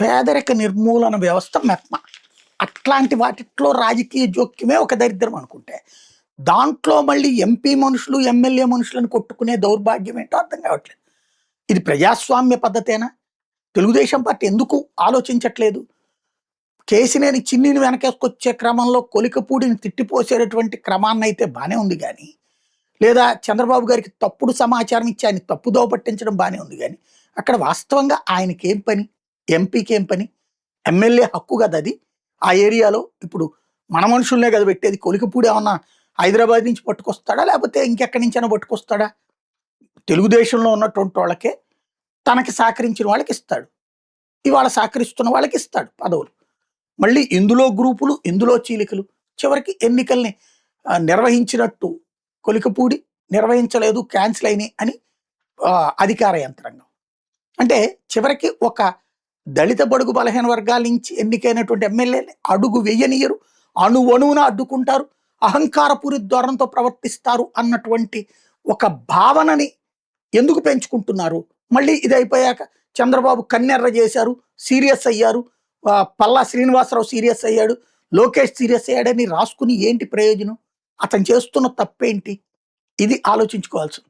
పేదరిక నిర్మూలన వ్యవస్థ మెత్మ. అట్లాంటి వాటిట్లో రాజకీయ జోక్యమే ఒక దరిద్రం అనుకుంటే, దాంట్లో మళ్ళీ ఎంపీ మనుషులు, ఎమ్మెల్యే మనుషులను కొట్టుకునే దౌర్భాగ్యం ఏంటో అర్థం కావట్లేదు. ఇది ప్రజాస్వామ్య పద్ధతేనా? తెలుగుదేశం పార్టీ ఎందుకు ఆలోచించట్లేదు? కేసినేని చిన్నిని వెనకేసుకొచ్చే క్రమంలో కొలికపూడిని తిట్టిపోసేటటువంటి క్రమాన్నయితే బానే ఉంది గానీ, లేదా చంద్రబాబు గారికి తప్పుడు సమాచారం ఇచ్చి ఆయన తప్పుదోవ పట్టించడం బానే ఉంది గానీ, అక్కడ వాస్తవంగా ఆయనకేం పని? ఎంపీకేం పని? ఎమ్మెల్యే హక్కు కదా అది. ఆ ఏరియాలో ఇప్పుడు మన మనుషుల్నే కదా పెట్టేది. కొలికపూడి ఏమన్నా హైదరాబాద్ నుంచి పట్టుకొస్తాడా? లేకపోతే ఇంకెక్కడి నుంచైనా పట్టుకొస్తాడా? తెలుగుదేశంలో ఉన్నటువంటి వాళ్ళకే తనకి సహకరించిన వాళ్ళకి ఇస్తాడు. ఇవాళ సహకరిస్తున్న వాళ్ళకి ఇస్తాడు పదవులు. మళ్ళీ ఇందులో గ్రూపులు, ఇందులో చీలికలు. చివరికి ఎన్నికల్ని నిర్వహించినట్టు కొలికపూడి నిర్వహించలేదు, క్యాన్సిల్ అయినాయి అని అధికార యంత్రాంగం. అంటే చివరికి ఒక దళిత బడుగు బలహీన వర్గాల నుంచి ఎన్నికైనటువంటి ఎమ్మెల్యేని అడుగు వెయ్యనీయరు, అణువణువున అడ్డుకుంటారు, అహంకారపూరి ధోరణితో ప్రవర్తిస్తారు అన్నటువంటి ఒక భావనని ఎందుకు పెంచుకుంటున్నారు? మళ్ళీ ఇది అయిపోయాక చంద్రబాబు కన్నెర్ర చేశారు, సీరియస్ అయ్యారు, పల్లా శ్రీనివాసరావు సీరియస్ అయ్యాడు, లోకేష్ సీరియస్ అయ్యాడని రాసుకుని ఏంటి ప్రయోజనం? అతను చేస్తున్న తప్పేంటి? ఇది ఆలోచించుకోవాల్సింది.